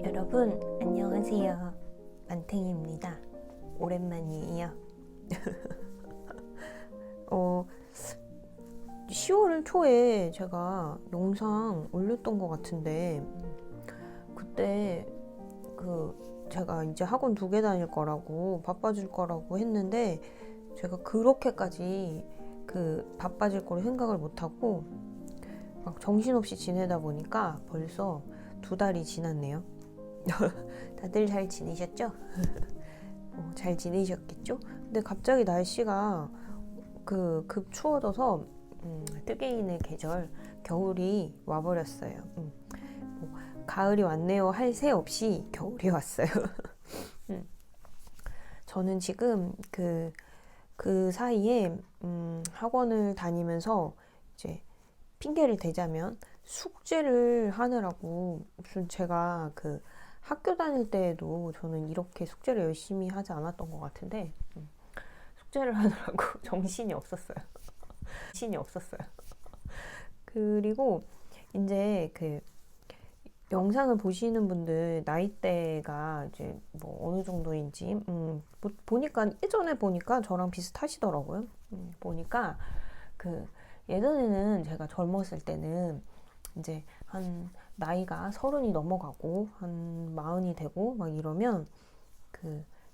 여러분 안녕하세요. 만탱이입니다. 오랜만이에요. 10월 초에 제가 영상 올렸던 것 같은데, 그때 제가 이제 학원 2개 다닐 거라고 바빠질 거라고 했는데, 제가 그렇게까지 바빠질 거를 생각을 못하고 막 정신없이 지내다 보니까 벌써 2달이 지났네요. 다들 잘 지내셨죠? 잘 지내셨겠죠? 근데 갑자기 날씨가 급 추워져서 뜨개인의 계절, 겨울이 와버렸어요. 가을이 왔네요 할 새 없이 겨울이 왔어요. 저는 지금 그 사이에 학원을 다니면서 이제 핑계를 대자면 숙제를 하느라고, 무슨 제가 학교 다닐 때에도 저는 이렇게 숙제를 열심히 하지 않았던 것 같은데, 숙제를 하느라고 정신이 없었어요. 정신이 없었어요. 그리고 이제 영상을 보시는 분들 나이대가 이제 뭐 어느 정도인지 보니까, 예전에 보니까 저랑 비슷하시더라고요. 보니까 예전에는, 제가 젊었을 때는 이제 한 나이가 30이 넘어가고 한 40이 되고 막 이러면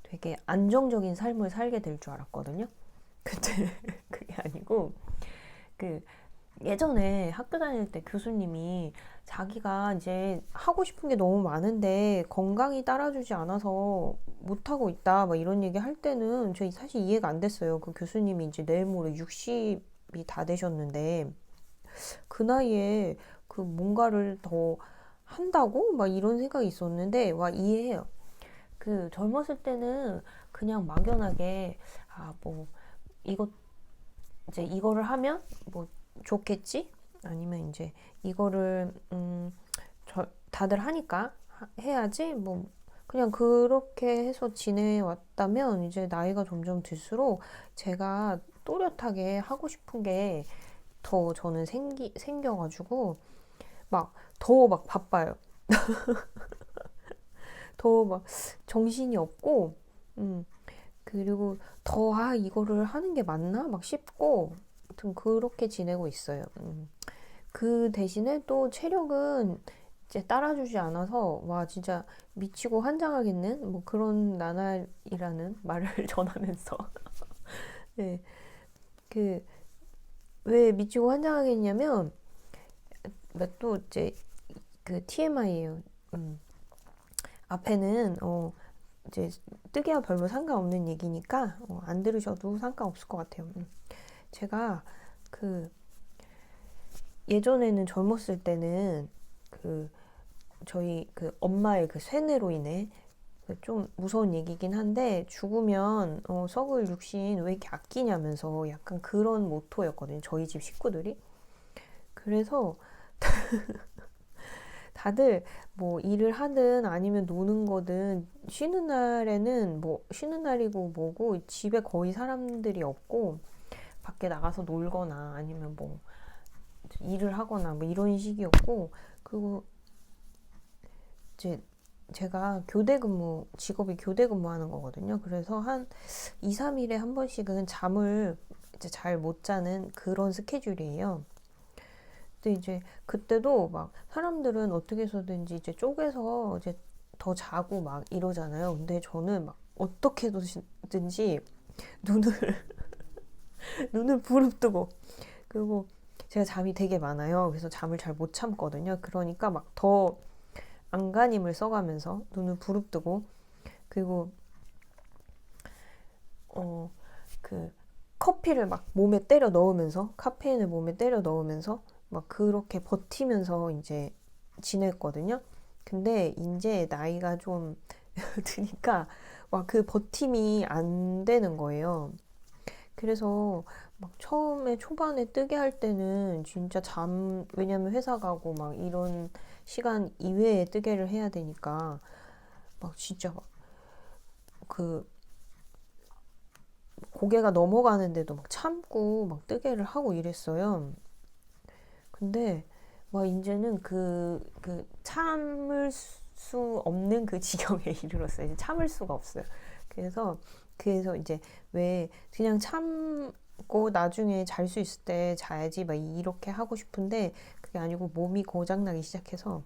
되게 안정적인 삶을 살게 될 줄 알았거든요. 근데 그게 아니고, 예전에 학교 다닐 때 교수님이 자기가 이제 하고 싶은 게 너무 많은데 건강이 따라주지 않아서 못하고 있다 막 이런 얘기 할 때는 저 사실 이해가 안 됐어요. 그 교수님이 이제 내일 모레 60이 다 되셨는데 그 나이에 뭔가를 더 한다고 막 이런 생각이 있었는데, 와, 이해해요. 젊었을 때는 그냥 막연하게 뭐 이거를 하면 뭐 좋겠지? 아니면 이제 이거를 다들 하니까 해야지, 뭐 그냥 그렇게 해서 지내왔다면, 이제 나이가 점점 들수록 제가 또렷하게 하고 싶은 게 더 저는 생겨가지고 더 바빠요. 더 정신이 없고, 그리고 더 이거를 하는 게 맞나 막 싶고, 아무튼 그렇게 지내고 있어요. 그 대신에 또 체력은 이제 따라주지 않아서, 와, 진짜 미치고 환장하겠는 뭐 그런 나날이라는 말을 전하면서 네, 왜 미치고 환장하겠냐면, 또 이제 TMI예요. 앞에는 이제 뜨개와 별로 상관없는 얘기니까 안 들으셔도 상관없을 것 같아요. 제가 예전에는, 젊었을 때는 저희 엄마의 쇠뇌로 인해, 좀 무서운 얘기긴 한데, 죽으면 썩을 육신 왜 이렇게 아끼냐면서 약간 그런 모토였거든요, 저희 집 식구들이. 그래서 다들 뭐 일을 하든 아니면 노는 거든, 쉬는 날에는 뭐 쉬는 날이고 뭐고 집에 거의 사람들이 없고 밖에 나가서 놀거나 아니면 뭐 일을 하거나 뭐 이런 식이었고, 그리고 이제 제가 직업이 교대 근무하는 거거든요. 그래서 한 2, 3일에 한 번씩은 잠을 이제 잘 못 자는 그런 스케줄이에요. 근데 이제 그때도 막 사람들은 어떻게 해서든지 이제 쪼개서 이제 더 자고 막 이러잖아요. 근데 저는 막 어떻게 해서든지 눈을 눈을 부릅뜨고, 그리고 제가 잠이 되게 많아요. 그래서 잠을 잘 못 참거든요. 그러니까 막 더 안간힘을 써가면서 눈을 부릅뜨고, 그리고 어 커피를 막 몸에 때려 넣으면서, 카페인을 몸에 때려 넣으면서 막 그렇게 버티면서 이제 지냈거든요. 근데 이제 나이가 좀 드니까 버팀이 안 되는 거예요. 그래서 막 처음에 초반에 뜨게 할 때는 진짜 왜냐면 회사 가고 막 이런 시간 이외에 뜨개를 해야 되니까 진짜 고개가 넘어가는데도 참고 뜨개를 하고 이랬어요. 근데 뭐 이제는 참을 수 없는 그 지경에 이르렀어요. 이제 참을 수가 없어요. 그래서 이제 왜 그냥 참고 나중에 잘 수 있을 때 자야지 막 이렇게 하고 싶은데 그게 아니고 몸이 고장나기 시작해서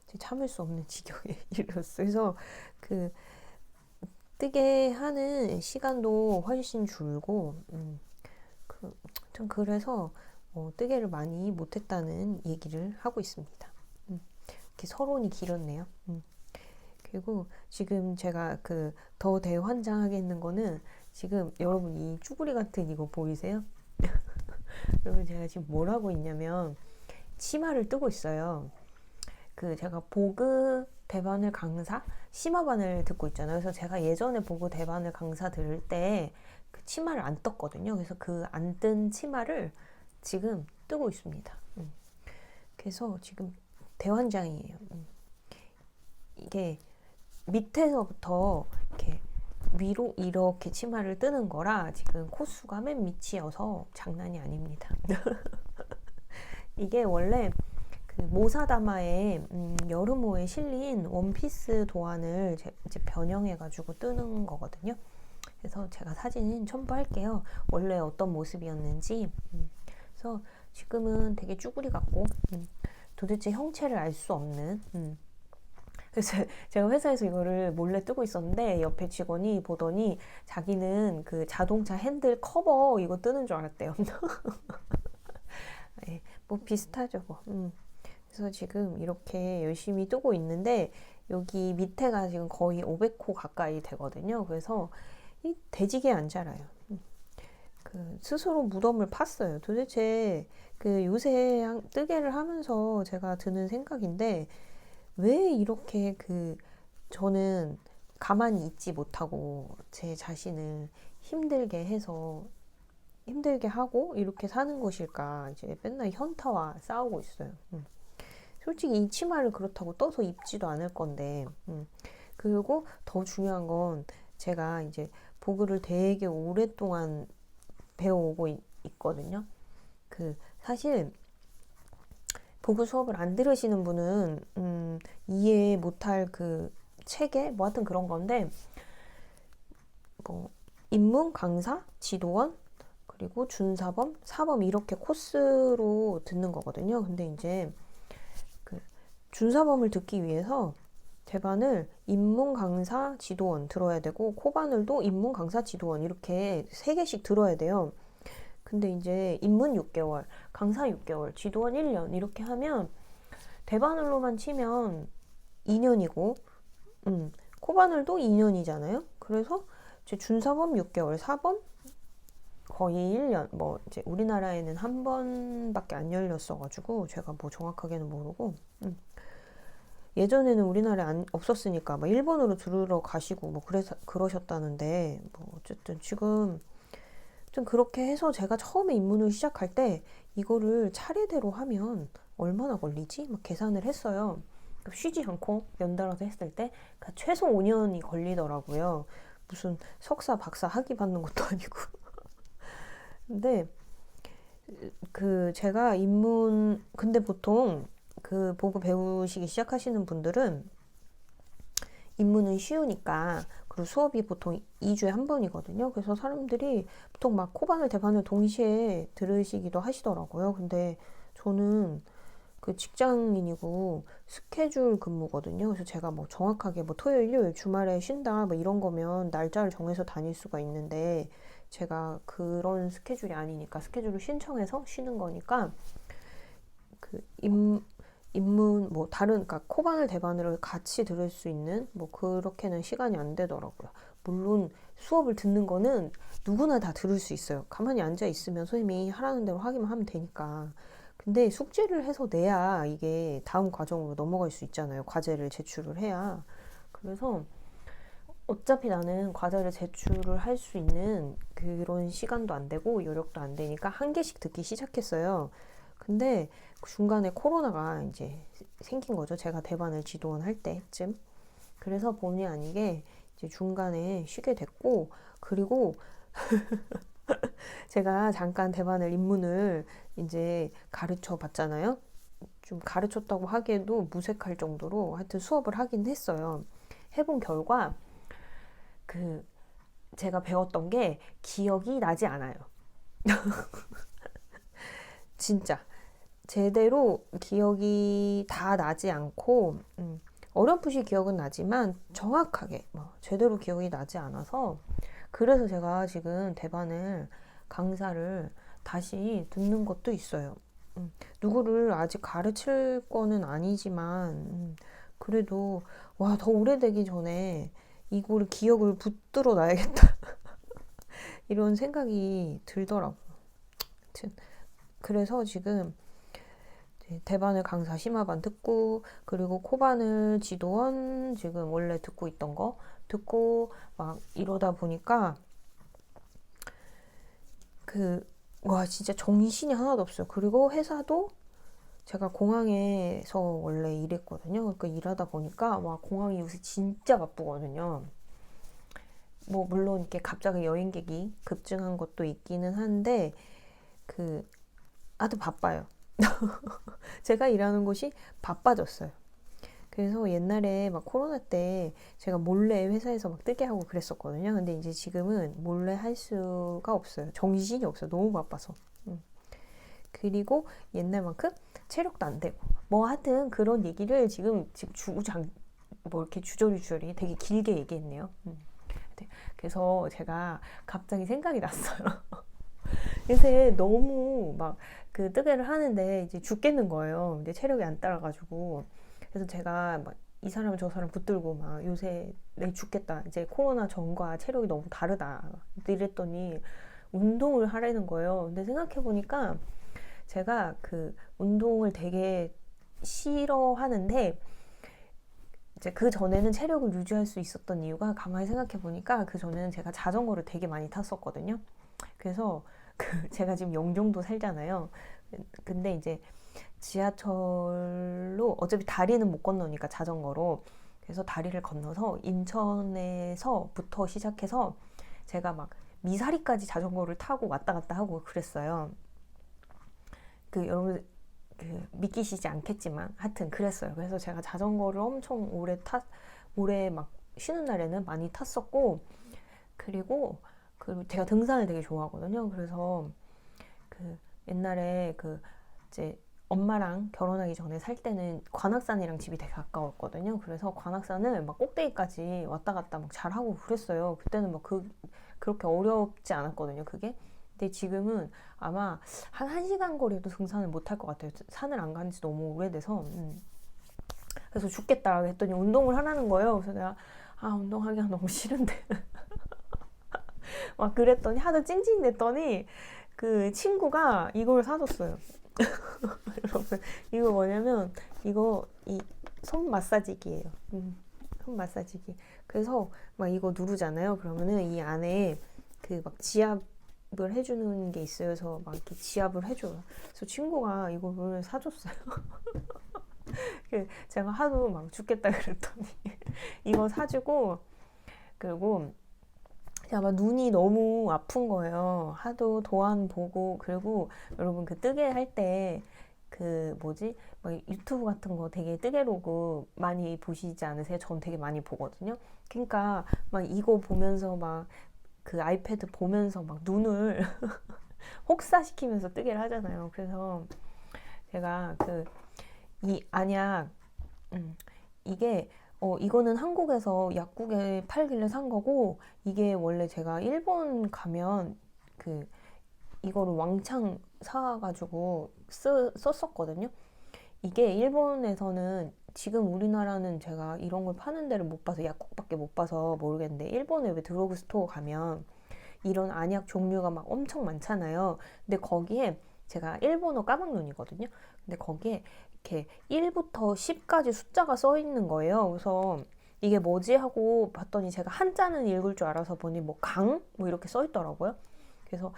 이제 참을 수 없는 지경에 이르렀어요. 그래서 그 뜨게 하는 시간도 훨씬 줄고 좀 그래서 뜨개를 많이 못했다는 얘기를 하고 있습니다. 이렇게 서론이 길었네요. 그리고 지금 제가 더 대환장하게 거는 지금 여러분 이 쭈구리 같은 이거 보이세요? 여러분 제가 지금 뭘 하고 있냐면 치마를 뜨고 있어요. 제가 보그 대바늘 강사 심화반을 듣고 있잖아요. 그래서 제가 예전에 보그 대바늘 강사 들을 때 그 치마를 안 떴거든요. 그래서 그 안 뜬 치마를 지금 뜨고 있습니다. 그래서 지금 대환장이에요. 이게 밑에서부터 이렇게 위로 이렇게 치마를 뜨는 거라 지금 코수가 맨 밑이어서 장난이 아닙니다. 이게 원래 모사다마의 여름호에 실린 원피스 도안을 이제 변형해가지고 뜨는 거거든요. 그래서 제가 사진 첨부할게요. 원래 어떤 모습이었는지. 그래서 지금은 되게 쭈구리 같고 도대체 형체를 알 수 없는 그래서 제가 회사에서 이거를 몰래 뜨고 있었는데 옆에 직원이 보더니 자기는 그 자동차 핸들 커버 이거 뜨는 줄 알았대요. 네, 뭐 비슷하죠 뭐. 그래서 지금 이렇게 열심히 뜨고 있는데 여기 밑에가 지금 거의 500호 가까이 되거든요. 그래서 이 대지게 안 자라요. 스스로 무덤을 팠어요. 도대체 요새 뜨개를 하면서 제가 드는 생각인데 왜 이렇게 저는 가만히 있지 못하고 제 자신을 힘들게 하고 이렇게 사는 것일까. 이제 맨날 현타와 싸우고 있어요. 솔직히 이 치마를 그렇다고 떠서 입지도 않을 건데 그리고 더 중요한 건 제가 이제 보그를 되게 오랫동안 배워오고 있거든요. 사실 보그 수업을 안 들으시는 분은 이해 못할 체계 뭐 하여튼 그런 건데 뭐 입문 강사 지도원 그리고 준사범 사범 이렇게 코스로 듣는 거거든요. 근데 이제 준사범을 듣기 위해서 대반을 입문 강사 지도원 들어야 되고 코바늘도 입문 강사 지도원 이렇게 3개씩 들어야 돼요. 근데 이제 입문 6개월, 강사 6개월, 지도원 1년 이렇게 하면 대바늘로만 치면 2년이고 코바늘도 2년이잖아요. 그래서 이제 준사범 6개월, 사범 거의 1년. 뭐 이제 우리나라에는 한 번밖에 안 열렸어가지고 제가 뭐 정확하게는 모르고 예전에는 우리나라에 없었으니까 막 일본으로 들으러 가시고 뭐 그러셨다는데 뭐 어쨌든 지금 좀 그렇게 해서 제가 처음에 입문을 시작할 때 이거를 차례대로 하면 얼마나 걸리지? 막 계산을 했어요. 쉬지 않고 연달아서 했을 때 최소 5년이 걸리더라고요. 무슨 석사, 박사 학위 받는 것도 아니고. 근데 제가 근데 보통 보고 배우시기 시작하시는 분들은 입문은 쉬우니까 그리고 수업이 보통 2주에 한 번이거든요. 그래서 사람들이 보통 막 코바늘 대바늘 동시에 들으시기도 하시더라고요. 근데 저는 직장인이고 스케줄 근무거든요. 그래서 제가 뭐 정확하게 뭐 토요일, 일요일 주말에 쉰다 뭐 이런 거면 날짜를 정해서 다닐 수가 있는데 제가 그런 스케줄이 아니니까 스케줄을 신청해서 쉬는 거니까 입문 뭐 다른 코바늘 대바늘을 같이 들을 수 있는 뭐 그렇게는 시간이 안 되더라고요. 물론 수업을 듣는 거는 누구나 다 들을 수 있어요. 가만히 앉아 있으면 선생님이 하라는 대로 하기만 하면 되니까. 근데 숙제를 해서 내야 이게 다음 과정으로 넘어갈 수 있잖아요. 과제를 제출을 해야. 그래서 어차피 나는 과제를 제출을 할 수 있는 그런 시간도 안 되고 여력도 안 되니까 한 개씩 듣기 시작했어요. 근데 중간에 코로나가 이제 생긴 거죠. 제가 대반을 지도원 할 때쯤. 그래서 본의 아니게 이제 중간에 쉬게 됐고, 그리고 제가 잠깐 대반을 입문을 이제 가르쳐 봤잖아요. 좀 가르쳤다고 하기에도 무색할 정도로 하여튼 수업을 하긴 했어요. 해본 결과 그 제가 배웠던 게 기억이 나지 않아요. 진짜 제대로 기억이 다 나지 않고 어렴풋이 기억은 나지만 정확하게 제대로 기억이 나지 않아서 그래서 제가 지금 대반을 강사를 다시 듣는 것도 있어요. 누구를 아직 가르칠 거는 아니지만 그래도 와, 더 오래되기 전에 이거를 기억을 붙들어 놔야겠다 이런 생각이 들더라고요. 아무튼 그래서 지금 대반을 강사 심화반 듣고 그리고 코반을 지도원 지금 원래 듣고 있던 거 듣고 막 이러다 보니까 와, 진짜 정신이 하나도 없어요. 그리고 회사도 제가 공항에서 원래 일했거든요. 그러니까 일하다 보니까 와, 공항이 요새 진짜 바쁘거든요. 뭐 물론 이렇게 갑자기 여행객이 급증한 것도 있기는 한데 아주 바빠요. 제가 일하는 곳이 바빠졌어요. 그래서 옛날에 막 코로나 때 제가 몰래 회사에서 막 뜨게 하고 그랬었거든요. 근데 이제 지금은 몰래 할 수가 없어요. 정신이 없어요. 너무 바빠서. 그리고 옛날만큼 체력도 안 되고. 뭐 하여튼 그런 얘기를 지금 뭐 이렇게 주저리 되게 길게 얘기했네요. 그래서 제가 갑자기 생각이 났어요. 요새 너무 막 그 뜨개를 하는데 이제 죽겠는 거예요. 근데 체력이 안 따라가지고. 그래서 제가 막 이 사람 저 사람 붙들고 막 요새 내 죽겠다. 이제 코로나 전과 체력이 너무 다르다. 이랬더니 운동을 하라는 거예요. 근데 생각해보니까 제가 그 운동을 되게 싫어하는데 이제 그 전에는 체력을 유지할 수 있었던 이유가 가만히 생각해보니까 그 전에는 제가 자전거를 되게 많이 탔었거든요. 그래서 제가 지금 영종도 살잖아요. 근데 이제 지하철로 어차피 다리는 못 건너니까 자전거로 그래서 다리를 건너서 인천에서부터 시작해서 제가 막 미사리까지 자전거를 타고 왔다 갔다 하고 그랬어요. 여러분 믿기시지 않겠지만 하여튼 그랬어요. 그래서 제가 자전거를 엄청 오래 막 쉬는 날에는 많이 탔었고 그리고 제가 등산을 되게 좋아하거든요. 그래서 옛날에 이제 엄마랑 결혼하기 전에 살 때는 관악산이랑 집이 되게 가까웠거든요. 그래서 관악산을 막 꼭대기까지 왔다 갔다 막 잘하고 그랬어요. 그때는 막 그렇게 어렵지 않았거든요, 그게. 근데 지금은 아마 한 1시간 거리도 등산을 못 할 것 같아요. 산을 안 간 지 너무 오래돼서. 그래서 죽겠다 했더니 운동을 하라는 거예요. 그래서 내가 운동하기가 너무 싫은데 막 그랬더니 하도 찡찡댔더니 그 친구가 이걸 사줬어요. 여러분 이거 뭐냐면 이 손 마사지기예요. 손 마사지기. 그래서 막 이거 누르잖아요. 그러면은 이 안에 막 지압을 해주는 게 있어요. 그래서 막 이렇게 지압을 해줘요. 그래서 친구가 이거를 사줬어요. 제가 하도 막 죽겠다 그랬더니 이거 사주고 그리고 아마 눈이 너무 아픈 거예요. 하도 도안 보고 그리고 여러분 뜨개 할 때 막 유튜브 같은 거 되게 뜨개로그 많이 보시지 않으세요? 전 되게 많이 보거든요. 그러니까 막 이거 보면서 막 아이패드 보면서 막 눈을 혹사시키면서 뜨개를 하잖아요. 그래서 제가 이 안약 이게 이거는 한국에서 약국에 팔길래 산 거고 이게 원래 제가 일본 가면 이거를 왕창 사가지고 썼었거든요. 이게 일본에서는 지금 우리나라는 제가 이런 걸 파는 데를 못 봐서 약국밖에 못 봐서 모르겠는데 일본에 왜 드러그 스토어 가면 이런 안약 종류가 막 엄청 많잖아요. 근데 거기에 제가 일본어 까막눈이거든요. 근데 거기에 이렇게 1부터 10까지 숫자가 써 있는 거예요. 그래서 이게 뭐지 하고 봤더니 제가 한자는 읽을 줄 알아서 보니 뭐 이렇게 써 있더라고요. 그래서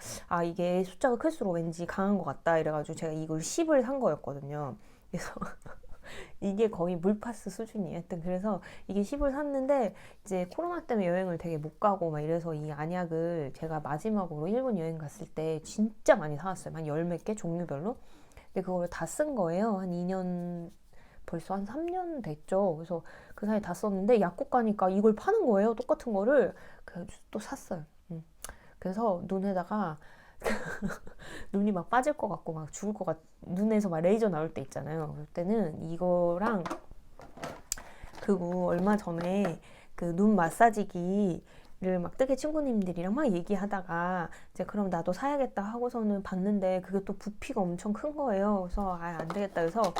이게 숫자가 클수록 왠지 강한 것 같다 이래가지고 제가 이걸 10을 산 거였거든요. 그래서 이게 거의 물파스 수준이에요. 하여튼 그래서 이게 10을 샀는데 이제 코로나 때문에 여행을 되게 못 가고 막 이래서 이 안약을 제가 마지막으로 일본 여행 갔을 때 진짜 많이 사왔어요. 한 열 몇 개 종류별로. 근데 그걸 다 쓴 거예요. 한 2년, 벌써 한 3년 됐죠. 그래서 그 사이에 다 썼는데 약국 가니까 이걸 파는 거예요. 똑같은 거를. 그래서 또 샀어요. 그래서 눈에다가 눈이 막 빠질 것 같고 막 죽을 것 눈에서 막 레이저 나올 때 있잖아요. 그럴 때는 이거랑, 그리고 얼마 전에 그 눈 마사지기를 막 뜨개 친구님들이랑 막 얘기하다가 이제 그럼 나도 사야겠다 하고서는 봤는데 그게 또 부피가 엄청 큰 거예요. 그래서 안 되겠다. 그래서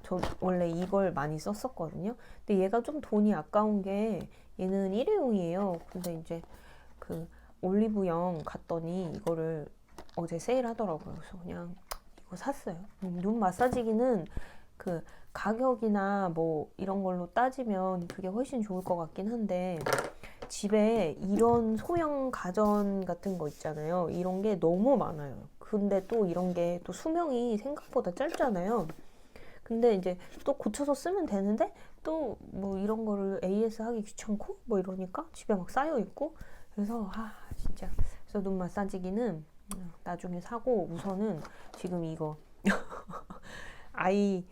저 원래 이걸 많이 썼었거든요. 근데 얘가 좀 돈이 아까운 게, 얘는 일회용이에요. 근데 이제 그 올리브영 갔더니 이거를 어제 세일하더라고요. 그래서 그냥 이거 샀어요. 눈 마사지기는 그 가격이나 뭐 이런 걸로 따지면 그게 훨씬 좋을 것 같긴 한데, 집에 이런 소형 가전 같은 거 있잖아요. 이런 게 너무 많아요. 근데 또 이런 게 또 수명이 생각보다 짧잖아요. 근데 이제 또 고쳐서 쓰면 되는데 또 뭐 이런 거를 AS 하기 귀찮고 뭐 이러니까 집에 막 쌓여 있고, 그래서 진짜. 그래서 눈 마사지기는 나중에 사고, 우선은 지금 이거 아이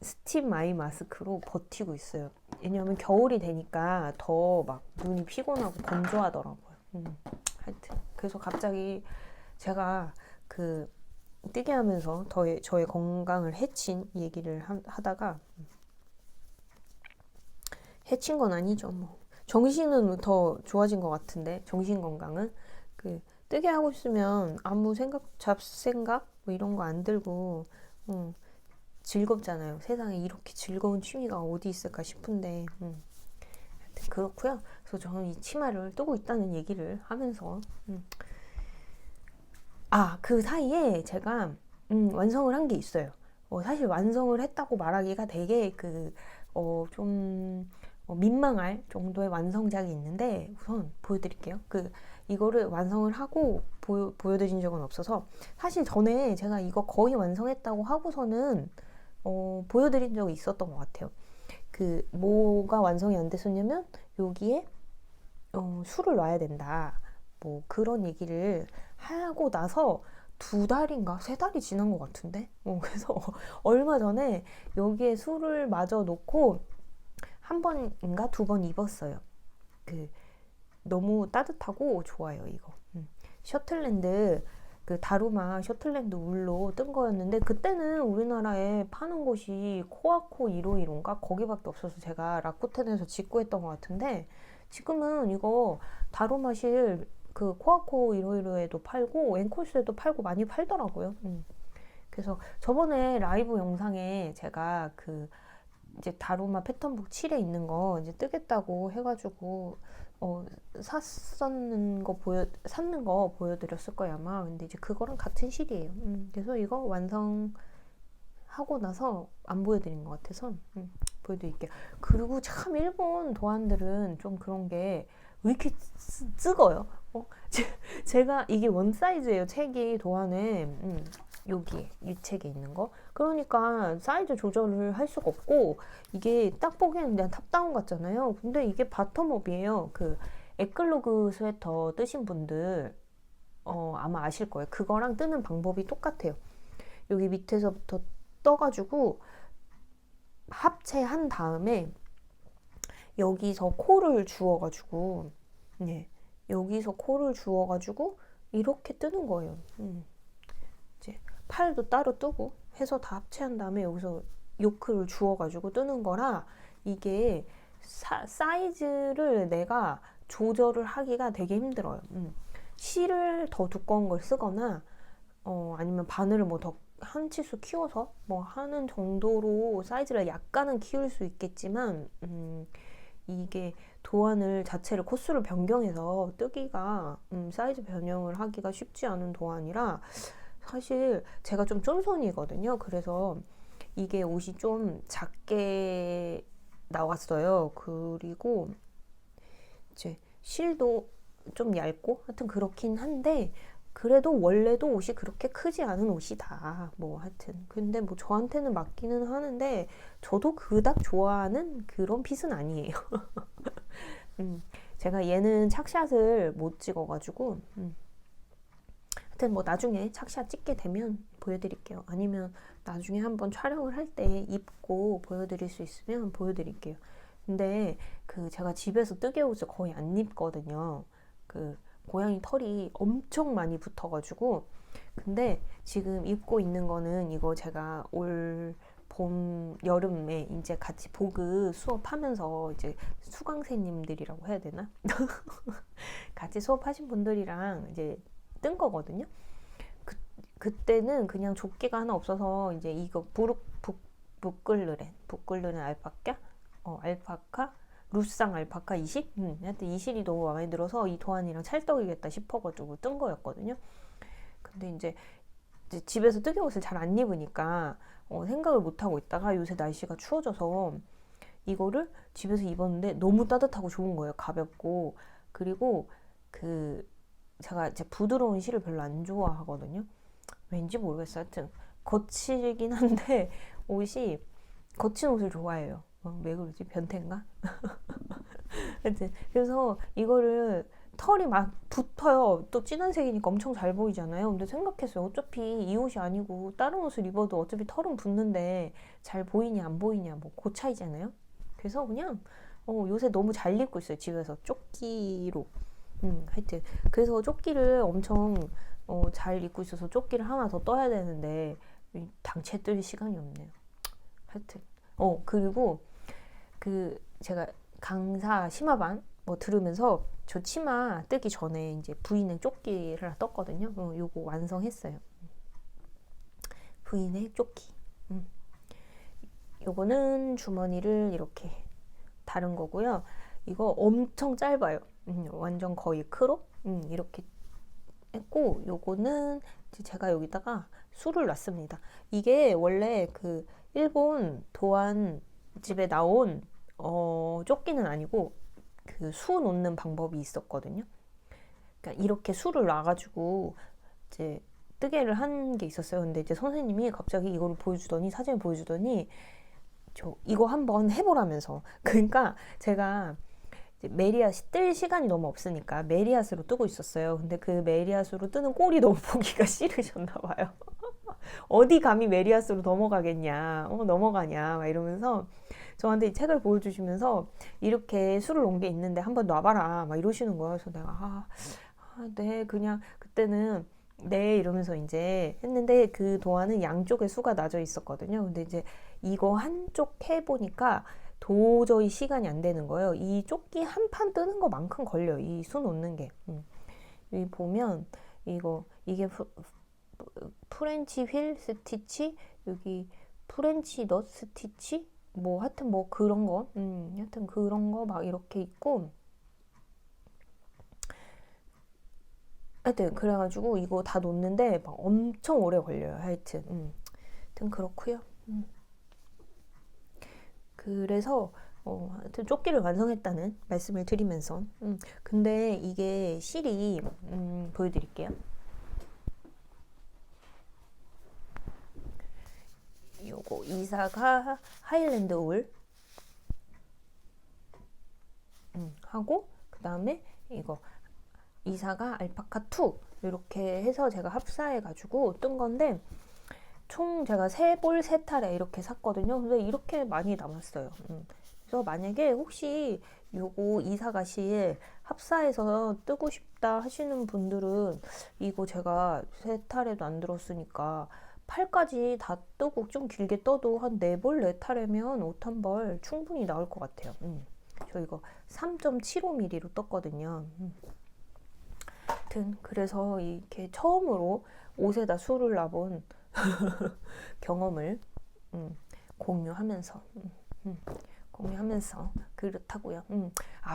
스팀 아이 마스크로 버티고 있어요. 왜냐면 겨울이 되니까 더 막 눈이 피곤하고 건조하더라고요. 하여튼 그래서 갑자기 제가 그 뜨게 하면서 저의 건강을 해친 얘기를 하다가, 해친 건 아니죠. 뭐 정신은 더 좋아진 것 같은데, 정신 건강은 그 뜨게 하고 있으면 아무 잡생각 뭐 이런 거 안 들고 즐겁잖아요. 세상에 이렇게 즐거운 취미가 어디 있을까 싶은데, 그렇고요. 그래서 저는 이 치마를 뜨고 있다는 얘기를 하면서, 그 사이에 제가 완성을 한 게 있어요. 사실 완성을 했다고 말하기가 되게 좀 민망할 정도의 완성작이 있는데, 우선 보여드릴게요. 이거를 완성을 하고 보여드린 적은 없어서, 사실 전에 제가 이거 거의 완성했다고 하고서는 보여드린 적이 있었던 것 같아요. 뭐가 완성이 안 됐었냐면, 여기에 술을 놔야 된다, 뭐 그런 얘기를 하고 나서 2달인가 3달이 지난 것 같은데, 그래서 얼마 전에 여기에 술을 마저 놓고 한 번인가 2번 입었어요. 너무 따뜻하고 좋아요, 이거. 셔틀랜드, 다루마 셔틀랜드 울로 뜬 거였는데, 그때는 우리나라에 파는 곳이 코아코 151인가 거기밖에 없어서 제가 라쿠텐에서 직구했던 것 같은데, 지금은 이거 다루마실 코아코 151에도 팔고 앵콜스에도 팔고 많이 팔더라고요. 그래서 저번에 라이브 영상에 제가 이제 다루마 패턴북 7에 있는 거 이제 뜨겠다고 해가지고 샀는 거 보여드렸을 거예요, 아마. 근데 이제 그거랑 같은 실이에요. 그래서 이거 완성하고 나서 안 보여드린 것 같아서 보여드릴게요. 그리고 참 일본 도안들은 좀 그런 게 왜 이렇게 쓰거요? 제가 이게 원 사이즈예요, 책이. 도안에 여기에 이 책에 있는 거. 그러니까 사이즈 조절을 할 수가 없고, 이게 딱 보기에는 그냥 탑다운 같잖아요. 근데 이게 바텀업이에요. 에클로그 스웨터 뜨신 분들 아마 아실 거예요. 그거랑 뜨는 방법이 똑같아요. 여기 밑에서부터 떠가지고 합체한 다음에 여기서 코를 주워가지고, 여기서 코를 주워가지고 이렇게 뜨는 거예요. 이제 팔도 따로 뜨고 해서 다 합체한 다음에 여기서 요크를 주워가지고 뜨는 거라, 이게 사이즈를 내가 조절을 하기가 되게 힘들어요. 실을 더 두꺼운 걸 쓰거나 아니면 바늘을 뭐 더 한 치수 키워서 뭐 하는 정도로 사이즈를 약간은 키울 수 있겠지만, 이게 도안을 자체를 코스를 변경해서 뜨기가 사이즈 변형을 하기가 쉽지 않은 도안이라, 사실 제가 좀 쫀손이거든요. 그래서 이게 옷이 좀 작게 나왔어요. 그리고 이제 실도 좀 얇고 하여튼 그렇긴 한데, 그래도 원래도 옷이 그렇게 크지 않은 옷이다, 뭐 하여튼. 근데 뭐 저한테는 맞기는 하는데, 저도 그닥 좋아하는 그런 핏은 아니에요. 제가 얘는 착샷을 못 찍어가지고 하여튼 뭐 나중에 착샷 찍게 되면 보여드릴게요. 아니면 나중에 한번 촬영을 할 때 입고 보여드릴 수 있으면 보여드릴게요. 근데 그 제가 집에서 뜨개 옷을 거의 안 입거든요. 그 고양이 털이 엄청 많이 붙어가지고. 근데 지금 입고 있는 거는 이거 제가 올 봄, 여름에 이제 같이 보그 수업하면서 이제 수강생님들이라고 해야 되나? 같이 수업하신 분들이랑 이제 뜬 거거든요. 그때는 그냥 조끼가 하나 없어서 이제 이거 북글르렌 알파카? 알파카? 루쌍 알파카 20? 하여튼 이 실이 너무 마음에 들어서 이 도안이랑 찰떡이겠다 싶어가지고 뜬 거였거든요. 근데 이제 집에서 뜨개 옷을 잘 안 입으니까 생각을 못 하고 있다가 요새 날씨가 추워져서 이거를 집에서 입었는데 너무 따뜻하고 좋은 거예요. 가볍고. 그리고 그 제가 이제 부드러운 실을 별로 안 좋아하거든요. 왠지 모르겠어요. 하여튼 거칠긴 한데 옷이 거친 옷을 좋아해요. 왜 그러지? 변태인가? 하여튼 그래서 이거를 털이 막 붙어요. 또 진한 색이니까 엄청 잘 보이잖아요. 근데 생각했어요. 어차피 이 옷이 아니고 다른 옷을 입어도 어차피 털은 붙는데 잘 보이냐 안 보이냐 뭐 그 차이잖아요. 그래서 그냥 요새 너무 잘 입고 있어요. 집에서 조끼로. 하여튼 그래서 조끼를 엄청 잘 입고 있어서 조끼를 하나 더 떠야 되는데 당최 뜰 시간이 없네요. 하여튼 그리고 그 제가 강사 심화반 뭐 들으면서 저 치마 뜨기 전에 이제 V넥 조끼를 떴거든요. 요거 완성했어요. V넥 조끼. 요거는 주머니를 이렇게 다른 거고요. 이거 엄청 짧아요. 완전 거의 크롭? 이렇게 했고, 요거는 제가 여기다가 술을 놨습니다. 이게 원래 그 일본 도안 집에 나온 조끼는 아니고 그 수 놓는 방법이 있었거든요. 그러니까 이렇게 수를 놔가지고 이제 뜨개를 한 게 있었어요. 근데 이제 선생님이 갑자기 이거를 보여주더니 사진을 보여주더니 저 이거 한번 해보라면서. 그러니까 제가 메리앗이 뜰 시간이 너무 없으니까 메리앗으로 뜨고 있었어요. 근데 그 메리앗으로 뜨는 꼴이 너무 보기가 싫으셨나 봐요. 어디 감히 메리앗으로 넘어가겠냐, 넘어가냐 막 이러면서 저한테 이 책을 보여주시면서 이렇게 술을 놓은 게 있는데 한번 놔봐라 막 이러시는 거예요. 그래서 내가 네 그냥 그때는 네 이러면서 이제 했는데 그 도안은 양쪽에 수가 나져 있었거든요. 근데 이제 이거 한쪽 해보니까 도저히 시간이 안 되는 거예요. 이 조끼 한 판 뜨는 것만큼 걸려요. 이 수 놓는 게. 여기 보면 이게 프렌치 휠 스티치, 여기 프렌치 넛 스티치, 뭐 하여튼 뭐 그런 거, 하여튼 그런 거 막 이렇게 있고, 하여튼 그래가지고 이거 다 놓는데 막 엄청 오래 걸려요. 하여튼 그렇고요. 그래서 하여튼 조끼를 완성했다는 말씀을 드리면서 근데 이게 실이 보여드릴게요. 요거 이사가 하일랜드 울 하고 그 다음에 이거 이사가 알파카 2 이렇게 해서 제가 합사해 가지고 뜬 건데 총 제가 3볼 3탈에 이렇게 샀거든요. 근데 이렇게 많이 남았어요. 그래서 만약에 혹시 요거 이사가실 합사해서 뜨고 싶다 하시는 분들은 이거 제가 3탈에도 안 들었으니까 8까지 다 뜨고 좀 길게 떠도 한 4벌 4탈이면 옷 한 벌 충분히 나올 것 같아요. 저 이거 3.75mm로 떴거든요. 하여튼 그래서 이렇게 처음으로 옷에다 술을 놔본 경험을 공유하면서 그렇다고요.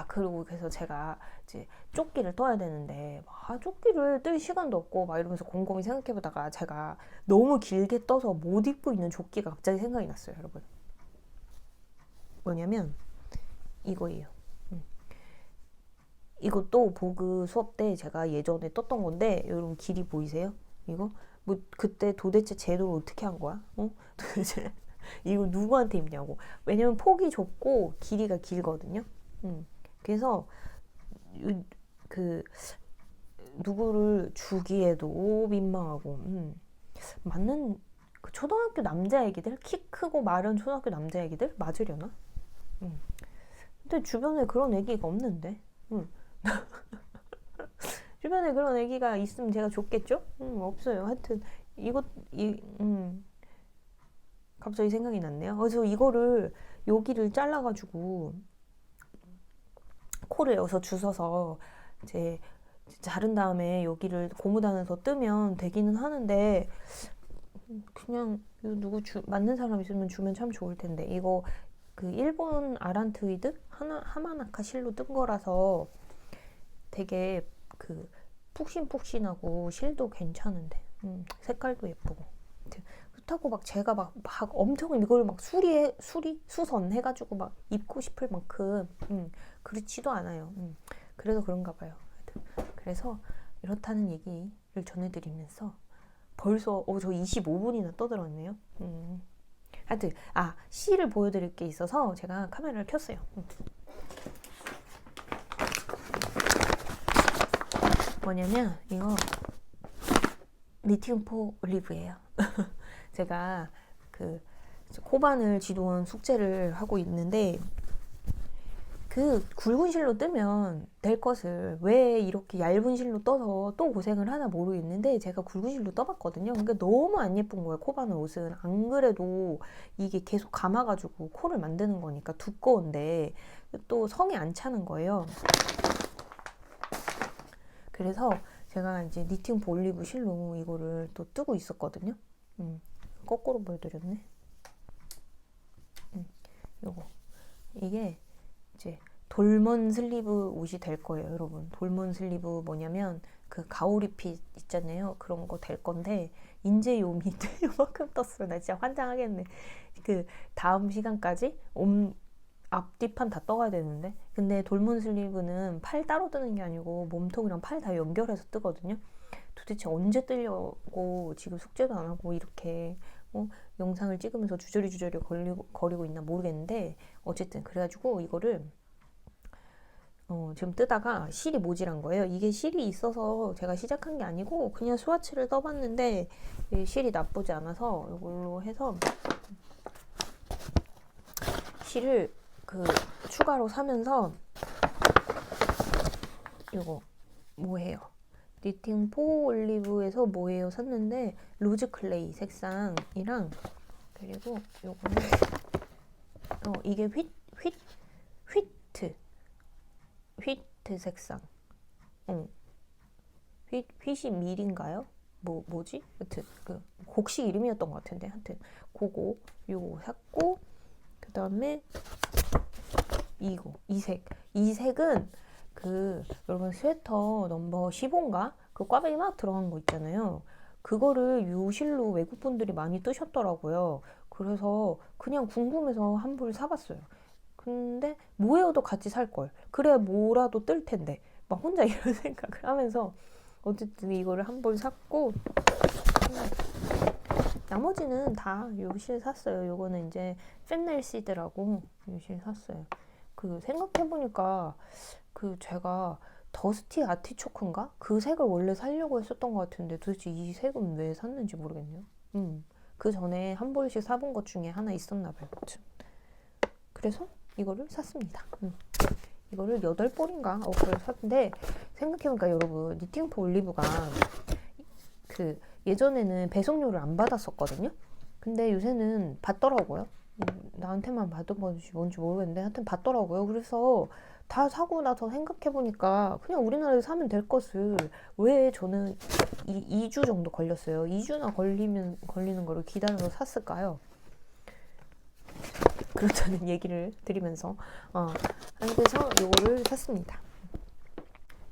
그리고 그래서 제가 이제 조끼를 떠야 되는데 조끼를 뜰 시간도 없고 막 이러면서 곰곰이 생각해보다가 제가 너무 길게 떠서 못 입고 있는 조끼가 갑자기 생각이 났어요, 여러분. 뭐냐면 이거예요. 이것도 보그 수업 때 제가 예전에 떴던 건데 여러분 길이 보이세요? 이거? 뭐 그때 도대체 제도를 어떻게 한 거야? 도대체 이거 누구한테 입냐고. 왜냐면 폭이 좁고 길이가 길거든요. 그래서 그 누구를 주기에도 민망하고 맞는 그 초등학교 남자애기들 키 크고 마른 초등학교 남자애기들 맞으려나? 근데 주변에 그런 애기가 없는데 주변에 그런 애기가 있으면 제가 좋겠죠? 없어요. 하여튼 갑자기 생각이 났네요. 그래서 이거를 여기를 잘라가지고 코를 여기서 주워서 이제 자른 다음에 여기를 고무단에서 뜨면 되기는 하는데 그냥 이거 누구 맞는 사람 있으면 주면 참 좋을 텐데 이거 그 일본 아란트위드 하마나카 실로 뜬 거라서 되게 그 푹신푹신하고 실도 괜찮은데 색깔도 예쁘고 그렇다고 막 제가 막 엄청 이걸 막 수선 해가지고 막 입고 싶을 만큼 그렇지도 않아요. 그래서 그런가 봐요. 그래서 이렇다는 얘기를 전해드리면서 벌써 저 25분이나 떠들었네요. 하여튼 실을 보여드릴 게 있어서 제가 카메라를 켰어요. 뭐냐면 이거 니팅포 올리브예요. 제가 그 코바늘 지도원 숙제를 하고 있는데 그 굵은 실로 뜨면 될 것을 왜 이렇게 얇은 실로 떠서 또 고생을 하나 모르겠는데 제가 굵은 실로 떠봤거든요. 그러니까 너무 안 예쁜 거예요. 코바늘 옷은. 안 그래도 이게 계속 감아가지고 코를 만드는 거니까 두꺼운데 또 성에 안 차는 거예요. 그래서 제가 이제 니팅포 올리브 실로 이거를 또 뜨고 있었거든요. 거꾸로 보여드렸네. 요거 이게 이제 돌먼 슬리브 옷이 될 거예요, 여러분. 돌먼 슬리브 뭐냐면 그 가오리핏 있잖아요. 그런 거 될 건데 인제 요 밑에 요만큼 떴어요. 나 진짜 환장하겠네. 그 다음 시간까지 앞뒤판 다 떠가야 되는데 근데 돌문 슬리브는 팔 따로 뜨는 게 아니고 몸통이랑 팔 다 연결해서 뜨거든요. 도대체 언제 뜨려고 지금 숙제도 안 하고 이렇게 영상을 찍으면서 주저리 거리고 있나 모르겠는데 어쨌든 그래가지고 이거를 지금 뜨다가 실이 모질한 거예요. 이게 실이 있어서 제가 시작한 게 아니고 그냥 스와치를 떠봤는데 실이 나쁘지 않아서 이걸로 해서 실을 추가로 사면서 이거 뭐예요? 니팅포 올리브에서 뭐예요? 샀는데 로즈 클레이 색상이랑 그리고 요거는 이게 휘트 색상. 휘이 밀인가요? 뭐지? 하여튼 그 곡식 이름이었던 것 같은데 하여튼 요거 샀고 그 다음에 이 색은 여러분 스웨터 넘버 15인가? 그 꽈배기 막 들어간 거 있잖아요. 그거를 요 실로 외국 분들이 많이 뜨셨더라고요. 그래서 그냥 궁금해서 한 벌 사봤어요. 근데 모헤어도 같이 살 걸. 그래야 뭐라도 뜰 텐데. 막 혼자 이런 생각을 하면서 어쨌든 이거를 한 벌 샀고 나머지는 다 요 실 샀어요. 요거는 이제 펜넬시드라고 요 실 샀어요. 생각해보니까 제가 더스티 아티초크인가? 그 색을 원래 사려고 했었던 것 같은데 도대체 이 색은 왜 샀는지 모르겠네요. 그 전에 한 벌씩 사본 것 중에 하나 있었나 봐요. 그래서 이거를 샀습니다. 이거를 8벌인가? 그걸 샀는데 생각해보니까 여러분 니팅포 올리브가 예전에는 배송료를 안 받았었거든요. 근데 요새는 받더라고요. 나한테만 받은 건지 뭔지 모르겠는데 하여튼 받더라고요. 그래서 다 사고 나서 생각해보니까 그냥 우리나라에서 사면 될 것을 왜 저는 2주 정도 걸렸어요. 2주나 걸리는 거를 기다려서 샀을까요? 그렇다는 얘기를 드리면서 그래서 요거를 샀습니다.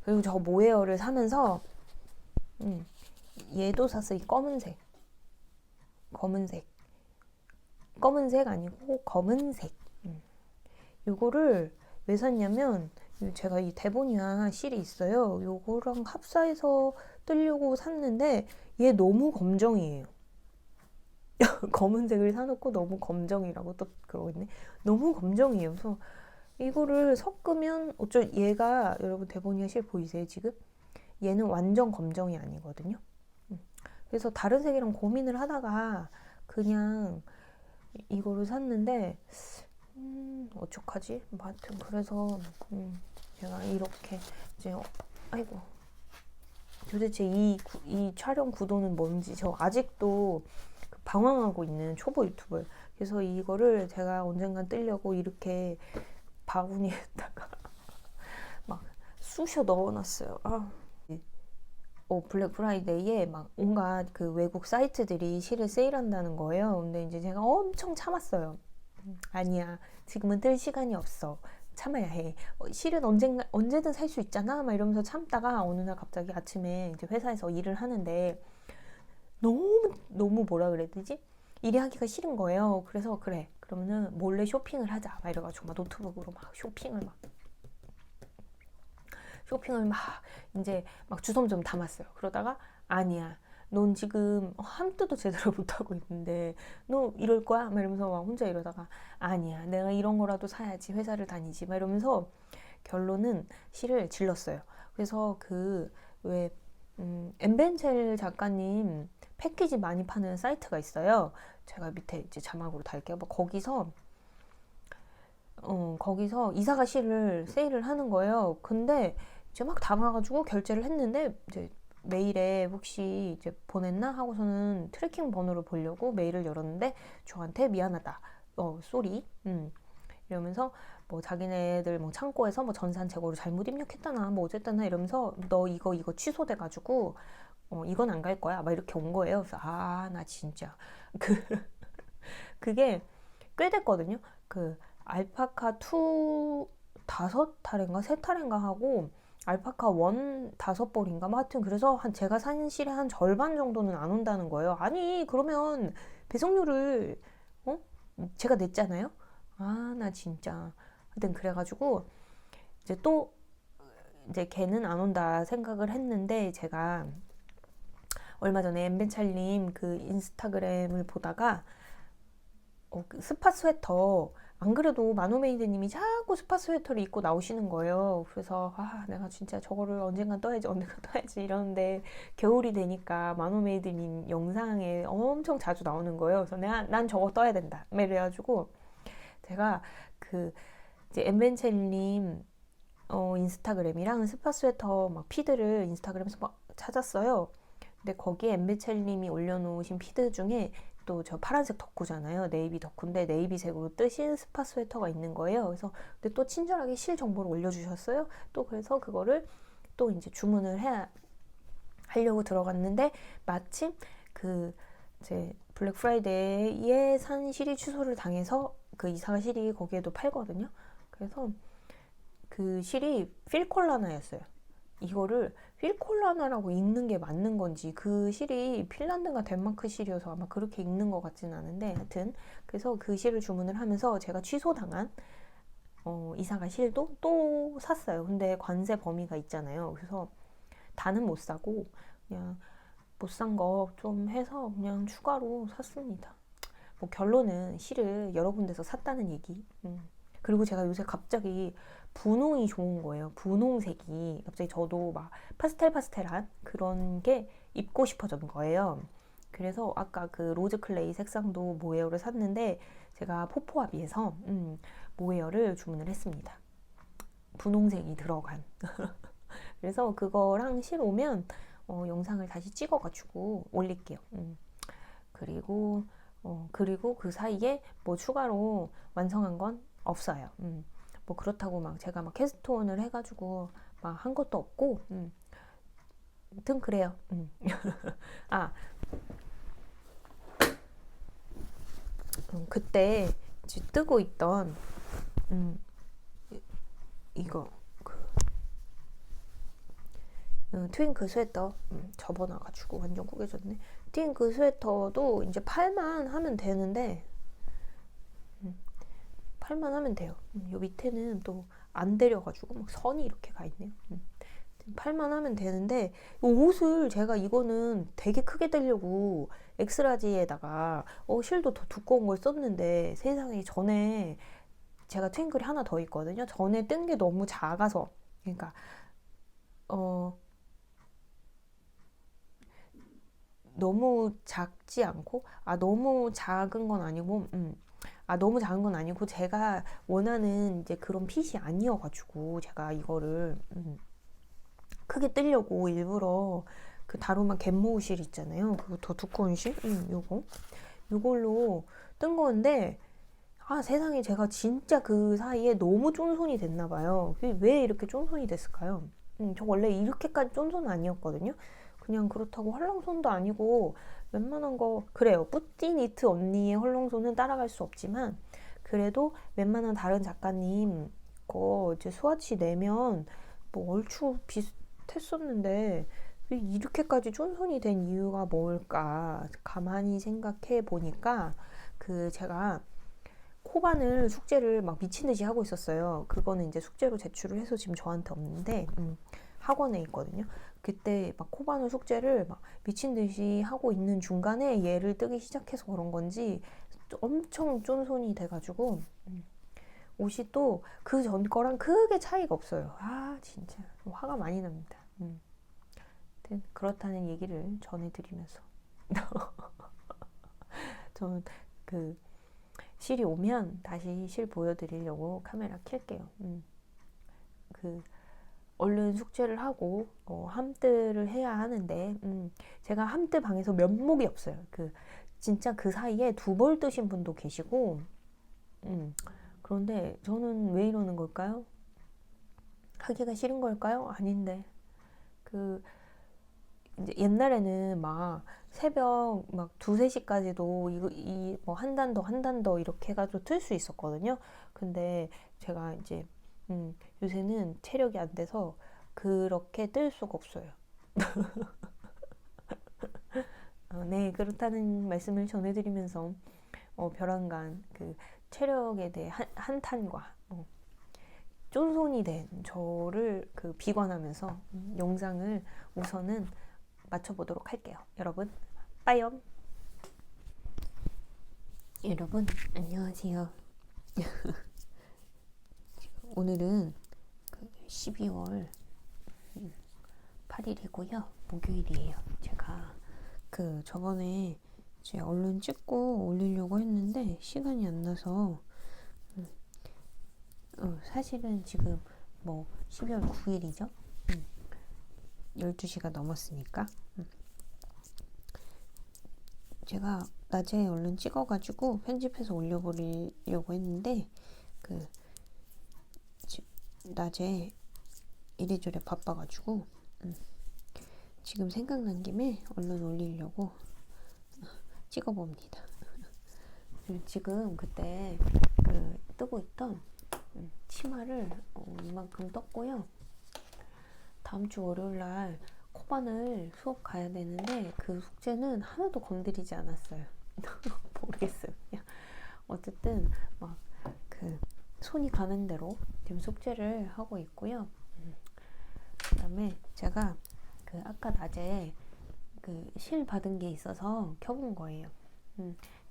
그리고 저 모헤어를 사면서 얘도 샀어요. 이 검은색 아니고 검은색. 요거를 왜 샀냐면 제가 이 데보니아 실이 있어요. 요거랑 합사해서 뜨려고 샀는데 얘 너무 검정이에요. 검은색을 사놓고 너무 검정이라고 또 그러고 있네. 너무 검정이에요. 그래서 이거를 섞으면 얘가 여러분 데보니아 실 보이세요 지금? 얘는 완전 검정이 아니거든요. 그래서 다른 색이랑 고민을 하다가 그냥 이거를 샀는데 어떡하지? 뭐 하여튼 그래서 제가 이렇게 이제 아이고 도대체 이 촬영 구도는 뭔지 저 아직도 방황하고 있는 초보 유튜버. 그래서 이거를 제가 언젠간 뜨려고 이렇게 바구니에다가 막 쑤셔 넣어놨어요. 블랙 프라이데이에 막 온갖 그 외국 사이트들이 실을 세일한다는 거예요. 근데 이제 제가 엄청 참았어요. 아니야, 지금은 뜰 시간이 없어. 참아야 해. 실은 언제든 살 수 있잖아. 막 이러면서 참다가 어느 날 갑자기 아침에 이제 회사에서 일을 하는데 너무 뭐라 그래야 되지? 일이 하기가 싫은 거예요. 그래서 그래, 그러면은 몰래 쇼핑을 하자. 막 이래가지고 막 노트북으로 막 쇼핑을 막 이제 막 주섬주섬 담았어요. 그러다가 아니야, 넌 지금 함뜨도 제대로 못하고 있는데 너 이럴 거야? 막 이러면서 막 혼자 이러다가 아니야, 내가 이런 거라도 사야지 회사를 다니지 막 이러면서 결론은 실을 질렀어요. 그래서 그 왜 엠벤첼 작가님 패키지 많이 파는 사이트가 있어요. 제가 밑에 이제 자막으로 달게요. 뭐 거기서 이사가 실을 세일을 하는 거예요. 근데 이제 막 담아가지고 결제를 했는데 이제 메일에 혹시 이제 보냈나 하고서는 트래킹 번호를 보려고 메일을 열었는데 저한테 미안하다. 쏘리. 이러면서 뭐 자기네들 뭐 창고에서 뭐 전산 재고를 잘못 입력했다나 뭐 어쨌다나 이러면서 너 이거 취소돼가지고 이건 안 갈 거야. 막 이렇게 온 거예요. 그래서 나 진짜 그게 꽤 됐거든요. 그 알파카 2 5탈인가 3탈인가 하고 알파카 1 5벌인가 뭐 하여튼 그래서 제가 산 실의 한 절반 정도는 안 온다는 거예요. 아니 그러면 배송료를 제가 냈잖아요. 나 진짜 하여튼 그래가지고 이제 또 이제 걔는 안 온다 생각을 했는데 제가 얼마 전에 엠벤찰님 그 인스타그램을 보다가 그 스파 스웨터 안 그래도 마노메이드님이 자꾸 스파 스웨터를 입고 나오시는 거예요. 그래서 내가 진짜 저거를 언젠간 떠야지 이러는데 겨울이 되니까 마노메이드님 영상에 엄청 자주 나오는 거예요. 그래서 난 저거 떠야 된다. 이래가지고 제가 그 이제 엠벤첼님 인스타그램이랑 스파 스웨터 막 피드를 인스타그램에서 막 찾았어요. 근데 거기에 엠벤첼님이 올려놓으신 피드 중에 또 저 파란색 덕후잖아요. 네이비 덕후인데 네이비색으로 뜨신 스파 스웨터가 있는 거예요. 그래서 근데 또 친절하게 실 정보를 올려주셨어요. 또 그래서 그거를 또 이제 주문을 하려고 들어갔는데 마침 그 이제 블랙 프라이데이에 산 실이 취소를 당해서 그 이사가 실이 거기에도 팔거든요. 그래서 그 실이 필콜라나였어요. 이거를 필콜라나라고 읽는 게 맞는 건지 그 실이 핀란드가 덴마크 실이어서 아마 그렇게 읽는 것 같지는 않은데 하여튼 그래서 그 실을 주문을 하면서 제가 취소당한 이사가 실도 또 샀어요. 근데 관세 범위가 있잖아요. 그래서 다는 못 사고 그냥 못 산 거 좀 해서 그냥 추가로 샀습니다. 뭐 결론은 실을 여러 군데서 샀다는 얘기. 그리고 제가 요새 갑자기 분홍이 좋은 거예요. 분홍색이 갑자기 저도 막 파스텔한 그런 게 입고 싶어진 거예요. 그래서 아까 그 로즈 클레이 색상도 모헤어를 샀는데 제가 포포아비에서 모헤어를 주문을 했습니다. 분홍색이 들어간. 그래서 그거랑 실 오면 영상을 다시 찍어가지고 올릴게요. 그리고 그 사이에 뭐 추가로 완성한 건 없어요. 뭐 그렇다고 막 제가 막 캐스트온을 해가지고 막 한 것도 없고, 아무튼 그래요. 그때 뜨고 있던 이거 트윙크 스웨터 접어놔가지고 완전 구겨졌네. 트윙크 스웨터도 이제 팔만 하면 되는데 팔만 하면 돼요. 요 밑에는 또 안 데려가지고 막 선이 이렇게 가 있네요. 팔만 하면 되는데 옷을 제가 이거는 되게 크게 되려고 엑스라지에다가 실도 더 두꺼운 걸 썼는데 세상에 전에 제가 트윙클이 하나 더 있거든요. 전에 뜬 게 너무 작아서 그러니까 너무 작지 않고, 너무 작은 건 아니고, 너무 작은 건 아니고, 제가 원하는 이제 그런 핏이 아니어가지고, 제가 이거를, 크게 뜨려고 일부러 그 다루만 갯모우 실 있잖아요. 그거 더 두꺼운 실? 요걸로 뜬 건데, 세상에 제가 진짜 그 사이에 너무 쫀손이 됐나 봐요. 왜 이렇게 쫀손이 됐을까요? 저 원래 이렇게까지 쫀손은 아니었거든요. 그냥 그렇다고 헐렁손도 아니고 웬만한 거 그래요. 뿌띠니트 언니의 헐렁손은 따라갈 수 없지만 그래도 웬만한 다른 작가님 거 이제 스와치 내면 뭐 얼추 비슷했었는데 왜 이렇게까지 쫀손이 된 이유가 뭘까? 가만히 생각해 보니까 그 제가 코반을 숙제를 막 미친 듯이 하고 있었어요. 그거는 이제 숙제로 제출을 해서 지금 저한테 없는데 학원에 있거든요. 그때 막 코반을 숙제를 막 미친 듯이 하고 있는 중간에 얘를 뜨기 시작해서 그런 건지 엄청 쫀손이 돼가지고 옷이 또 그 전 거랑 크게 차이가 없어요. 진짜 화가 많이 납니다. 그렇다는 얘기를 전해드리면서 저는 그 실이 오면 다시 실 보여드리려고 카메라 켤게요. 얼른 숙제를 하고 함뜨를 해야 하는데 제가 함뜨 방에서 면목이 없어요. 진짜 그 사이에 두 벌 뜨신 분도 계시고 그런데 저는 왜 이러는 걸까요? 하기가 싫은 걸까요? 아닌데 이제 옛날에는 막 새벽 막 2, 3시까지도 뭐 한 단 더, 한 단 더 이렇게 해가지고 틀 수 있었거든요. 근데 제가 이제, 요새는 체력이 안 돼서 그렇게 뜰 수가 없어요. 네, 그렇다는 말씀을 전해드리면서, 벼랑간 체력에 대해 한탄과, 쫀손이 된 저를 비관하면서 영상을 우선은 맞춰보도록 할게요. 여러분, 빠이엄. 여러분, 안녕하세요. 오늘은 12월 8일이고요. 목요일이에요. 제가 저번에 이제 얼른 찍고 올리려고 했는데 시간이 안 나서 사실은 지금 뭐 12월 9일이죠. 12시가 넘었으니까 제가 낮에 얼른 찍어가지고 편집해서 올려버리려고 했는데 낮에 이래저래 바빠가지고 지금 생각난 김에 얼른 올리려고 찍어봅니다. 지금 그때 뜨고 있던 치마를 이만큼 떴고요. 다음 주 월요일날 코반을 수업 가야 되는데 그 숙제는 하나도 건드리지 않았어요. 모르겠어요. 그냥 어쨌든 막 손이 가는 대로 지금 숙제를 하고 있고요. 그다음에 제가 아까 낮에 실 받은 게 있어서 켜본 거예요.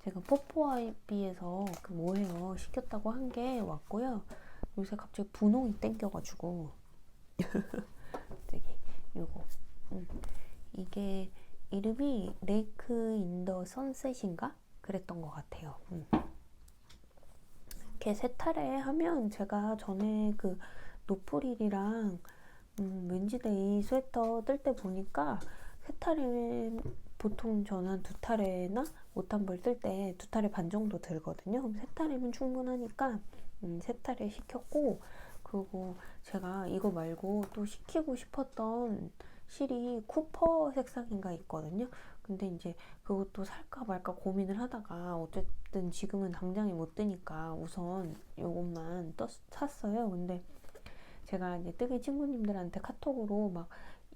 제가 뽀뽀아이비에서 뭐해요 시켰다고 한 게 왔고요. 요새 갑자기 분홍이 땡겨가지고 되게 요거 이게 이름이 레이크 인 더 선셋인가 그랬던 것 같아요. 이렇게 세타래 하면 제가 전에 노프릴이랑 왠지데이 스웨터 뜰 때 보니까 세타래 보통 저는 한 2타래나 5탄벌 뜰 때 2타래 반 정도 들거든요. 그럼 3타래면 충분하니까 3타래 시켰고, 그리고 제가 이거 말고 또 시키고 싶었던 실이 쿠퍼 색상인가 있거든요. 근데 이제 그것도 살까 말까 고민을 하다가 어쨌든 지금은 당장에 못 뜨니까 우선 요것만 샀어요. 근데 제가 이제 뜨개 친구님들한테 카톡으로 막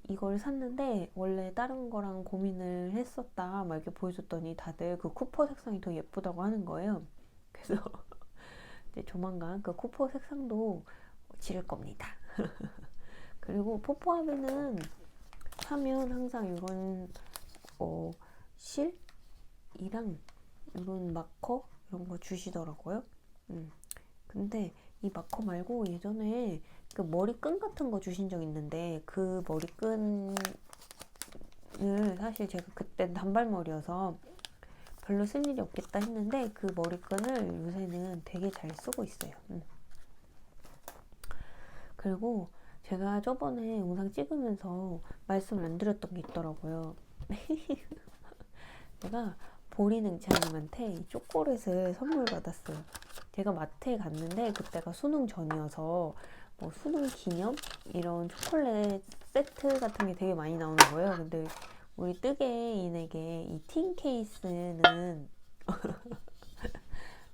이걸 샀는데 원래 다른 거랑 고민을 했었다 막 이렇게 보여줬더니 다들 쿠퍼 색상이 더 예쁘다고 하는 거예요. 그래서 이제 조만간 쿠퍼 색상도 지를 겁니다. 그리고 포포아비는 사면 항상 이런 실이랑 이런 마커 이런 거 주시더라고요. 근데 이 마커 말고 예전에 머리끈 같은 거 주신 적 있는데 그 머리끈 사실 제가 그때 단발머리여서 별로 쓸 일이 없겠다 했는데 그 머리끈을 요새는 되게 잘 쓰고 있어요. 그리고 제가 저번에 영상 찍으면서 말씀을 안 드렸던 게 있더라고요. 제가 보리능차님한테 이 초콜릿을 선물 받았어요. 제가 마트에 갔는데 그때가 수능 전이어서 뭐 수능 기념 이런 초콜릿 세트 같은 게 되게 많이 나오는 거예요. 근데 우리 뜨개인에게 이 틴 케이스는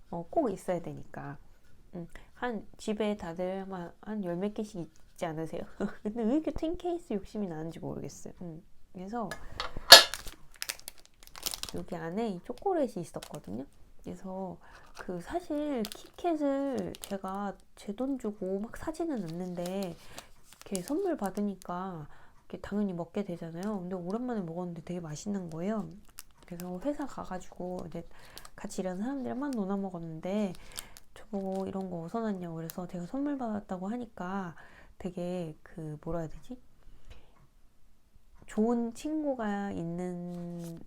꼭 있어야 되니까. 한 집에 다들 한 열 몇 개씩 있지 않으세요? 근데 왜 이렇게 틴 케이스 욕심이 나는지 모르겠어요. 그래서 여기 안에 이 초콜릿이 있었거든요. 그래서 그 사실 키캣을 제가 제 돈 주고 막 사지는 않는데 이렇게 선물 받으니까 이렇게 당연히 먹게 되잖아요. 근데 오랜만에 먹었는데 되게 맛있는 거예요. 그래서 회사 가가지고 이제 같이 일하는 사람들이랑 나눠 먹었는데 저보고 이런 거 어디서 났냐고 그래서 제가 선물 받았다고 하니까 되게 그 뭐라 해야 되지? 좋은 친구가 있는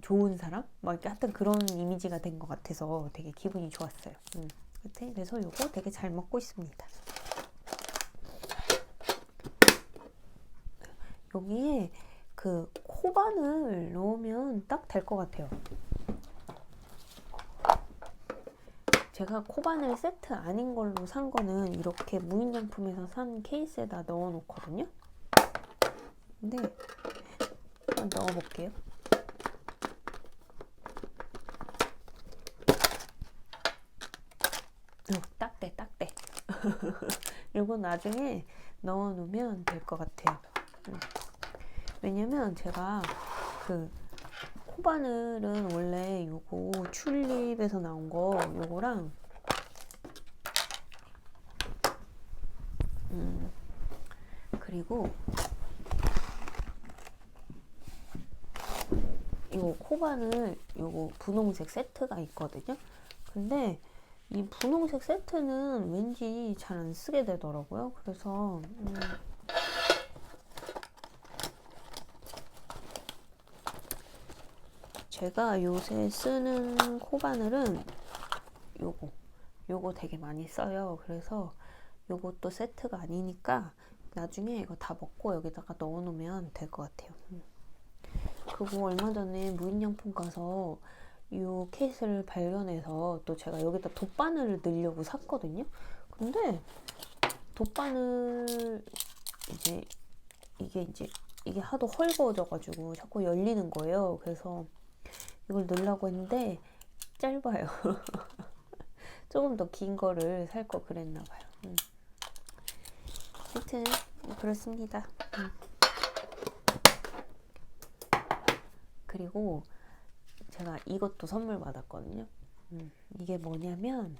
좋은 사람? 막 이렇게 하여튼 그런 이미지가 된 것 같아서 되게 기분이 좋았어요. 그래서 요거 되게 잘 먹고 있습니다. 여기에 그 코바늘 넣으면 딱 될 것 같아요. 제가 코바늘 세트 아닌 걸로 산 거는 이렇게 무인양품에서 산 케이스에다 넣어 놓거든요. 근데 한번 넣어볼게요. 딱대. 이거 나중에 넣어 놓으면 될 것 같아요. 왜냐면 제가 그 코바늘은 원래 요거 튤립에서 나온 거 요거랑 그리고 요 코바늘 요거 분홍색 세트가 있거든요. 근데 이 분홍색 세트는 왠지 잘 안 쓰게 되더라고요. 그래서 제가 요새 쓰는 코바늘은 요거 되게 많이 써요. 그래서 요것도 세트가 아니니까 나중에 이거 다 먹고 여기다가 넣어 놓으면 될 것 같아요. 그리고 얼마 전에 무인양품 가서 이 케이스를 발견해서 또 제가 여기다 돗바늘을 넣으려고 샀거든요. 근데 돗바늘 이게 하도 헐거워져가지고 자꾸 열리는 거예요. 그래서 이걸 넣으려고 했는데 짧아요. 조금 더 긴 거를 살 거 그랬나 봐요. 하여튼 그렇습니다. 그리고 제가 이것도 선물 받았거든요. 이게 뭐냐면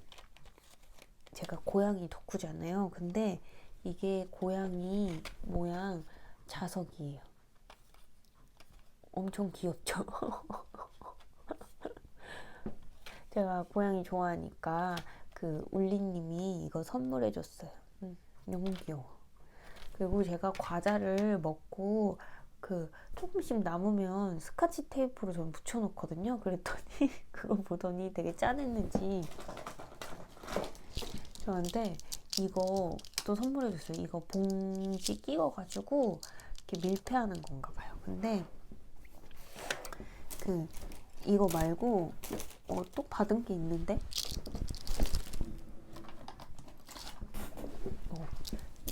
제가 고양이 덕후잖아요. 근데 이게 고양이 모양 자석이에요. 엄청 귀엽죠? 제가 고양이 좋아하니까 그 울리님이 이거 선물해줬어요. 너무 귀여워. 그리고 제가 과자를 먹고 그 조금씩 남으면 스카치 테이프로 좀 붙여놓거든요. 그랬더니 그거 보더니 되게 짠했는지 저한테 이거 또 선물해줬어요. 이거 봉지 끼워가지고 이렇게 밀폐하는 건가 봐요. 근데 그 이거 말고 또 받은 게 있는데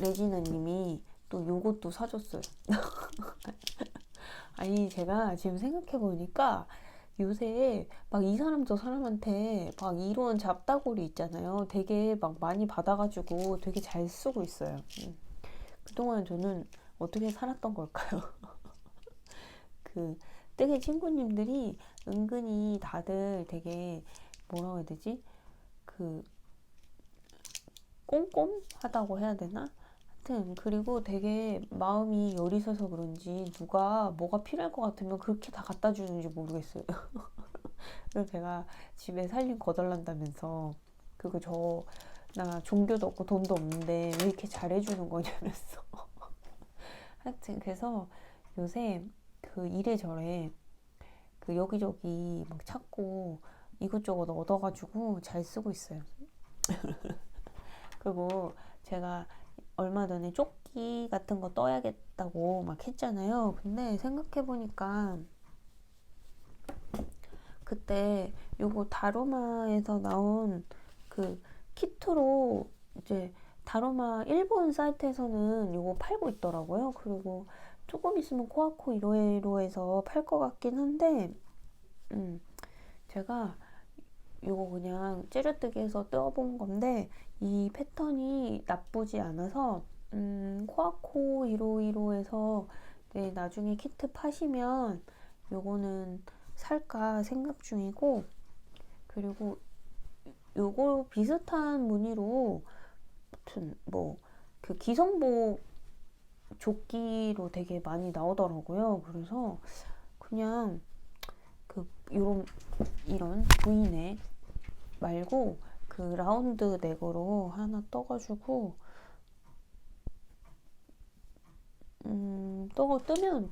레지나님이 또 요것도 사줬어요. 아니 제가 지금 생각해보니까 요새 막 이 사람 저 사람한테 막 이런 잡다구리 있잖아요. 되게 막 많이 받아가지고 되게 잘 쓰고 있어요. 그동안 저는 어떻게 살았던 걸까요? 그 되게 친구님들이 은근히 다들 되게 뭐라고 해야 되지? 그 꼼꼼하다고 해야 되나? 하여튼 그리고 되게 마음이 여리셔서 그런지 누가 뭐가 필요할 것 같으면 그렇게 다 갖다 주는지 모르겠어요. 그래서 제가 집에 살림 거덜난다면서 그거 나 종교도 없고 돈도 없는데 왜 이렇게 잘해주는 거냐면서 하여튼 그래서 요새 그 이래저래 그 여기저기 막 찾고 이것저것 얻어가지고 잘 쓰고 있어요. 그리고 제가 얼마 전에 조끼 같은 거 떠야겠다고 막 했잖아요. 근데 생각해보니까 그때 요거 다로마에서 나온 그 키트로 이제 다로마 일본 사이트에서는 요거 팔고 있더라고요. 그리고 조금 있으면 코아코 이로에로에서 팔 것 같긴 한데 제가 요거 그냥 찌르뜨기해서 떼어본 건데 이 패턴이 나쁘지 않아서 코아코 이로이로에서 네, 나중에 키트 파시면 요거는 살까 생각 중이고, 그리고 요거 비슷한 무늬로 아무튼 뭐 그 기성복 조끼로 되게 많이 나오더라고요. 그래서 그냥 그 이런 V넥 말고 그 라운드 넥으로 하나 떠가지고 뜨면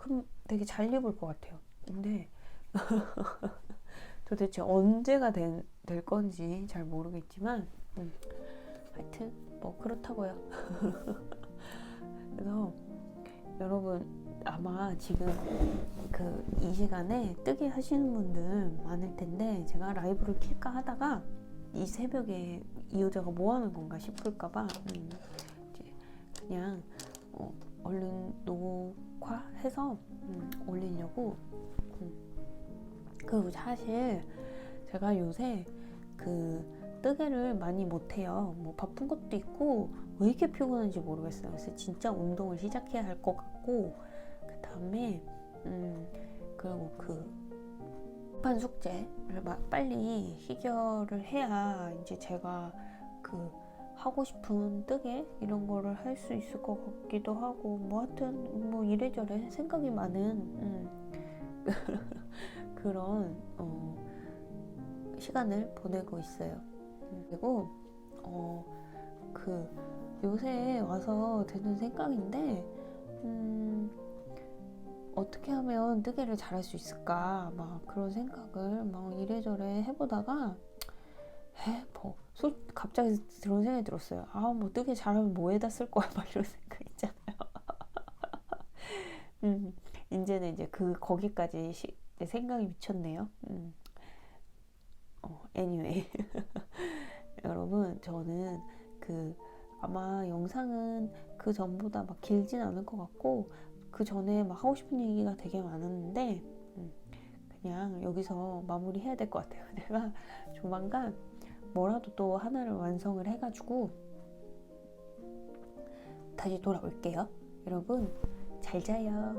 되게 잘 입을 것 같아요. 근데 도대체 언제가 될 건지 잘 모르겠지만 하여튼 뭐 그렇다고요. 그래서 여러분 아마 지금 그 이 시간에 뜨개 하시는 분들 많을 텐데 제가 라이브를 킬까 하다가 이 새벽에 이 여자가 뭐 하는 건가 싶을까봐 이제 그냥 얼른 녹화해서 올리려고. 그리고 사실 제가 요새 그 뜨개를 많이 못해요. 뭐 바쁜 것도 있고 왜 이렇게 피곤한지 모르겠어요. 그래서 진짜 운동을 시작해야 할 것 같고, 그 다음에 그리고 그 급한 숙제를 빨리 해결을 해야 이제 제가 그 하고 싶은 뜨개 이런 거를 할 수 있을 것 같기도 하고, 뭐 하여튼 뭐 이래저래 생각이 많은 그런 시간을 보내고 있어요. 그리고 그 요새 와서 드는 생각인데 어떻게 하면 뜨개를 잘할 수 있을까 막 그런 생각을 막 이래저래 해보다가 갑자기 그런 생각이 들었어요. 뭐 뜨개 잘하면 뭐에다 쓸 거야 막 이런 생각 있잖아요. 이제는 이제 거기까지 생각이 미쳤네요. anyway. 여러분, 저는 아마 영상은 그 전보다 막 길진 않을 것 같고, 그 전에 막 하고 싶은 얘기가 되게 많았는데, 그냥 여기서 마무리 해야 될 것 같아요. 내가 조만간 뭐라도 또 하나를 완성을 해가지고 다시 돌아올게요. 여러분, 잘 자요.